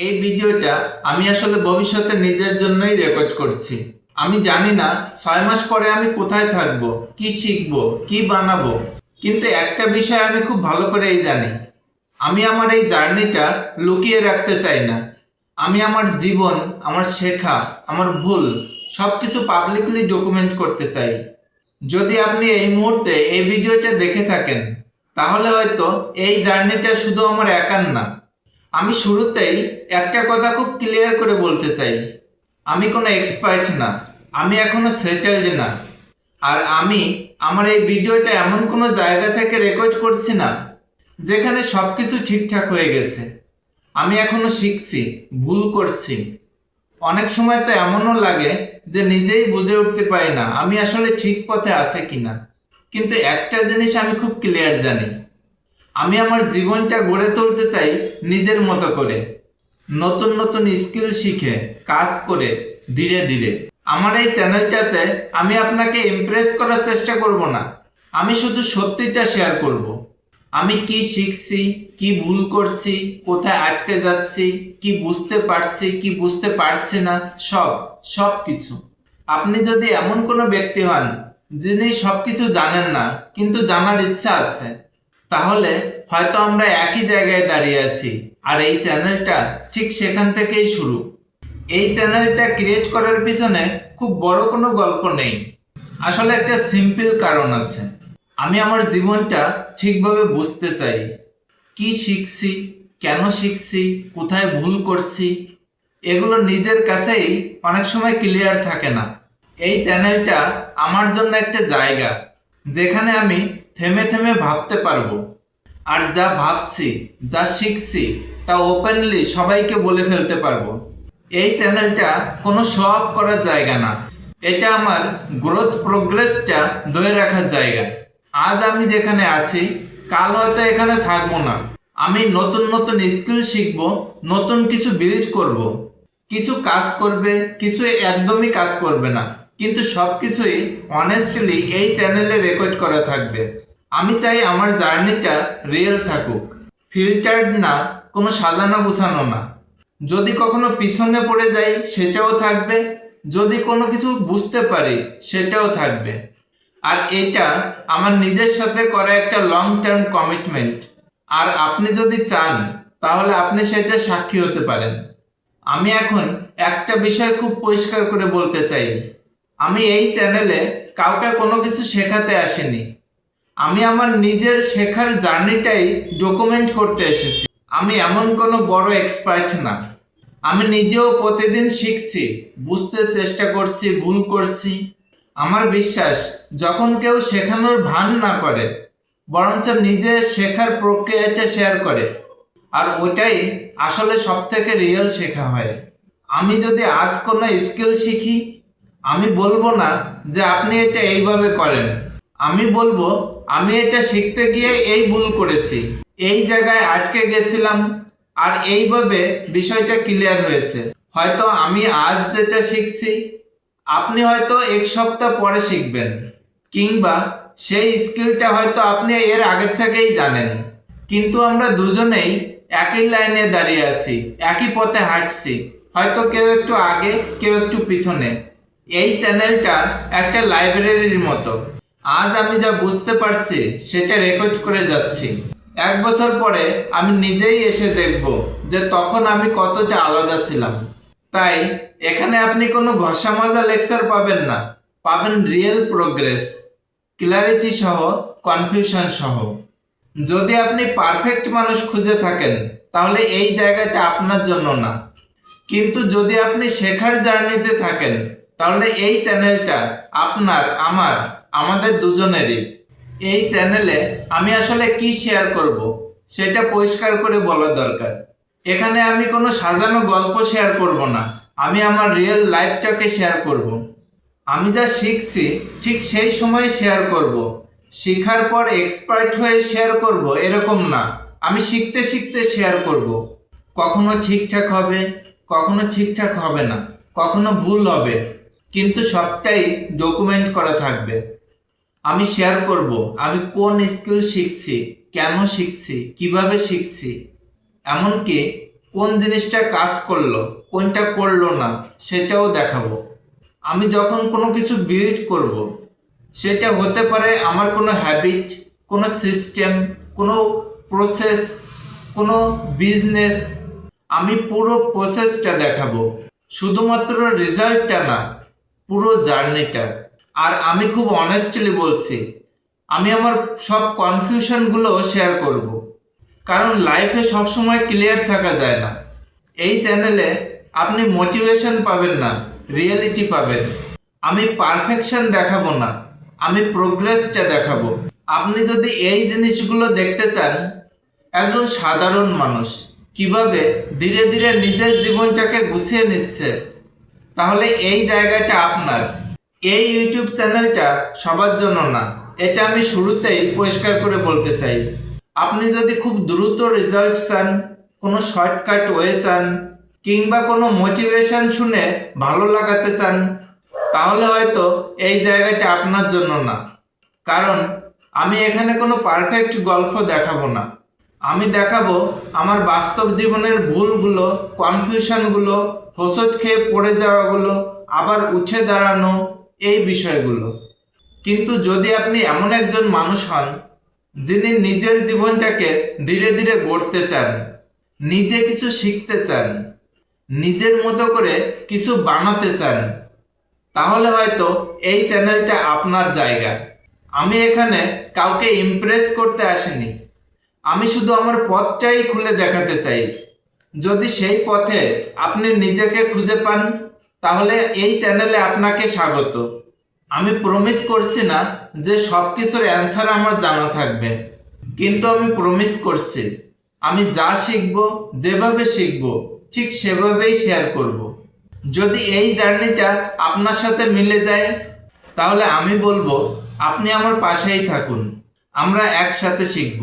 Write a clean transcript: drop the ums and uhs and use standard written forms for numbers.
এই ভিডিওটা আমি আসলে ভবিষ্যতে নিজের জন্যই রেকর্ড করছি। আমি জানি না 6 মাস পরে আমি কোথায় থাকব, কি শিখব, কি বানাবো, কিন্তু একটা বিষয় আমি খুব ভালো করেই জানি। আমি আমার এই জার্নিটা লুকিয়ে রাখতে চাই না। আমি আমার জীবন, আমার শেখা, আমার ভুল সবকিছু পাবলিকলি ডকুমেন্ট করতে চাই। যদি আপনি এই মুহূর্তে এই ভিডিওটা দেখে থাকেন, তাহলে হয়তো এই জার্নিটা শুধু আমার একার না। আমি শুরুতেই একটা কথা খুব ক্লিয়ার করে বলতে চাই, আমি কোনো এক্সপার্ট না, আমি এখনো সেটেলড না। আর আমি আমার এই ভিডিওটা এমন কোনো জায়গা থেকে রেকর্ড করছি না যেখানে সব কিছু ঠিকঠাক হয়ে গেছে। আমি এখনো শিখছি, ভুল করছি। অনেক সময় তো এমনও লাগে যে নিজেই বুঝে উঠতে পারি না আমি আসলে ঠিক পথে আছে কিনা। কিন্তু একটা জিনিস আমি খুব ক্লিয়ার জানি, আমি আমার জীবনটা গড়ে তুলতে চাই নিজের মতো করে, নতুন নতুন স্কিল শিখে, কাজ করে, ধীরে ধীরে। আমার এই চ্যানেলটাতে আমি আপনাকে ইমপ্রেস করার চেষ্টা করব না, আমি শুধু সত্যিটা শেয়ার করব। আমি কি শিখছি, কি ভুল করছি, কোথায় আটকে যাচ্ছি, কি বুঝতে পারছি, কি বুঝতে পারছি না, সব সব কিছু। আপনি যদি এমন কোনো ব্যক্তি হন যিনি সবকিছু জানেন না কিন্তু জানার ইচ্ছা আছে, তাহলে হয়তো আমরা একই জায়গায় দাঁড়িয়ে আছি। আর এই চ্যানেলটা ঠিক সেখান থেকেই শুরু। এই চ্যানেলটা ক্রিয়েট করার পিছনে খুব বড় কোনো গল্প নেই, আসলে একটা সিম্পল কারণ আছে। আমি আমার জীবনটা ঠিকভাবে বুঝতে চাই, কি শিখছি, কেন শিখছি, কোথায় ভুল করছি, এগুলো নিজের কাছেই অনেক সময় ক্লিয়ার থাকে না। এই চ্যানেলটা আমার জন্য একটা জায়গা যেখানে আমি থেমে থেমে ভাবতে পারবো, আর যা ভাবছি, যা শিখছি তা ওপেনলি সবাইকে বলে ফেলতে পারবো। এই চ্যানেলটা কোনো শো অফ করার জায়গা না, এটা আমার গ্রোথ প্রোগ্রেসটা ধরে রাখার জায়গা। আজ আমি যেখানে আছি, কাল হয়তো এখানে থাকবো না। আমি নতুন নতুন স্কিল শিখবো, নতুন কিছু বিল্ড করব। কিছু কাজ করবে, কিছু একদমই কাজ করবে না, কিন্তু সব কিছুই অনেস্টলি এই চ্যানেলে রেকর্ড করা থাকবে। আমি চাই আমার জার্নিটা রিয়েল থাকুক, ফিল্টার্ড না, কোনো সাজানো গুছানো না। যদি কখনো পিছনে পড়ে যাই সেটাও থাকবে, যদি কোনো কিছু বুঝতে পারি সেটাও থাকবে। আর এটা আমার নিজের সাথে করা একটা লং টার্ম কমিটমেন্ট। আর আপনি যদি চান তাহলে আপনি সেটা সাক্ষী হতে পারেন। আমি এখন একটা বিষয় খুব পরিষ্কার করে বলতে চাই, আমি এই চ্যানেলে কাউকে কোনো কিছু শেখাতে আসিনি। আমি আমার নিজের শেখার জার্নিটাই ডকুমেন্ট করতে এসেছি। আমি এমন কোনো বড় এক্সপার্ট না, আমি নিজেও প্রতিদিন শিখছি, বুঝতে চেষ্টা করছি, ভুল করছি। আমার বিশ্বাস, যখন কেউ শেখানোর ভান না করে, বরঞ্চ নিজের শেখার প্রক্রিয়াটা শেয়ার করে, আর ওটাই আসলে সব থেকে রিয়েল শেখা হয়। আমি যদি আজ কোনো স্কিল শিখি, আমি বলবো না যে আপনি এটা এইভাবে করেন, আমি বলবো আমি এটা শিখতে গিয়ে এই ভুল করেছি, এই জায়গায় আটকে গেছিলাম, আর এইভাবে বিষয়টা ক্লিয়ার হয়েছে। হয়তো আমি আজ যেটা শিখছি আপনি হয়তো 1 সপ্তাহ পরে শিখবেন, কিংবা সেই স্কিলটা হয়তো আপনি এর আগের থেকেই জানেন, কিন্তু আমরা দুজনেই একই লাইনে দাঁড়িয়ে আছি, একই পথে হাঁটছি, হয়তো কেউ একটু আগে, কেউ একটু পিছনে। এই চ্যানেলটা একটা লাইব্রেরির মতো। আজ আমি যা বুঝতে পারছি সেটা রেকর্ড করে যাচ্ছি। 1 বছর পরে আমি নিজেই এসে দেখব যে তখন আমি কতটা আলাদা ছিলাম। তাই এখানে আপনি কোনো ঘষা মাজা লেকচার পাবেন না, পাবেন রিয়েল প্রোগ্রেস, ক্লারিটি সহ, কনফিউশন সহ। যদি আপনি পারফেক্ট মানুষ খুঁজে থাকেন তাহলে এই জায়গাটা আপনার জন্য না, কিন্তু যদি আপনি শেখার জার্নিতে থাকেন তাহলে এই চ্যানেলটা আপনার, আমার, আমাদের দুজনেরই। এই চ্যানেলে আমি আসলে কি শেয়ার করব সেটা পরিষ্কার করে বলা দরকার। এখানে আমি কোনো সাজানো গল্প শেয়ার করব না, আমি আমার রিয়েল লাইফটাকে শেয়ার করব। আমি যা শিখছি ঠিক সেই সময় শেয়ার করব, শেখার পর এক্সপার্ট হয়ে শেয়ার করব এরকম না, আমি শিখতে শিখতে শেয়ার করব। কখনো ঠিকঠাক হবে, কখনো ঠিকঠাক হবে না, কখনো ভুল হবে, কিন্তু সবটাই ডকুমেন্ট করা থাকবে। আমি শেয়ার করব আমি কোন স্কিল শিখছি, কেন শিখছি, কিভাবে শিখছি, এমনকি কোন জিনিসটা কাজ করলো, কোনটা করলো না সেটাও দেখাবো। আমি যখন কোনো কিছু বিল্ড করব, সেটা হতে পারে আমার কোনো হ্যাবিট, কোনো সিস্টেম, কোনো প্রসেস, কোনো বিজনেস। আমি পুরো প্রসেসটা দেখাবো, শুধুমাত্র রেজাল্টটা না, পুরো জার্নিটা। আর আমি খুব অনেস্টলি বলছি, আমি আমার সব কনফিউশনগুলো শেয়ার করব, কারণ লাইফে সবসময় ক্লিয়ার থাকা যায় না। এই চ্যানেলে আপনি মোটিভেশন পাবেন না, রিয়েলিটি পাবেন। আমি পারফেকশন দেখাবো না, আমি প্রোগ্রেসটা দেখাবো। আপনি যদি এই জিনিসগুলো দেখতে চান, একজন সাধারণ মানুষ কিভাবে ধীরে ধীরে নিজের জীবনটাকে গুছিয়ে নিচ্ছে, তাহলে এই জায়গাটা আপনার। এই ইউটিউব চ্যানেলটা সবার জন্য না, এটা আমি শুরুতেই পরিষ্কার করে বলতে চাই। আপনি যদি খুব দ্রুত রেজাল্ট চান, কোনো শর্টকাট ওয়ে চান, কিংবা কোনো মোটিভেশন শুনে ভালো লাগাতে চান, তাহলে হয়তো এই জায়গাটা আপনার জন্য না। কারণ আমি এখানে কোনো পারফেক্ট গল্প দেখাবো না, আমি দেখাবো আমার বাস্তব জীবনের ভুলগুলো, কনফিউশনগুলো, হোঁচট খেয়ে পড়ে যাওয়াগুলো, আবার উঠে দাঁড়ানো, এই বিষয়গুলো। কিন্তু যদি আপনি এমন একজন মানুষ হন যিনি নিজের জীবনটাকে ধীরে ধীরে গড়তে চান, নিজে কিছু শিখতে চান, নিজের মতো করে কিছু বানাতে চান, তাহলে হয়তো এই চ্যানেলটা আপনার জায়গা। আমি এখানে কাউকে ইমপ্রেস করতে আসিনি, আমি শুধু আমার পথটাই খুলে দেখাতে চাই। যদি সেই পথে আপনি নিজেকে খুঁজে পান, তাহলে এই চ্যানেলে আপনাকে স্বাগত। আমি প্রমিস করছি না যে সব কিছুর অ্যান্সার আমার জানা থাকবে, কিন্তু আমি প্রমিস করছি আমি যা শিখবো, যেভাবে শিখবো, ঠিক সেভাবেই শেয়ার করব। যদি এই জার্নিটা আপনার সাথে মিলে যায়, তাহলে আমি বলবো আপনি আমার পাশেই থাকুন, আমরা একসাথে শিখব।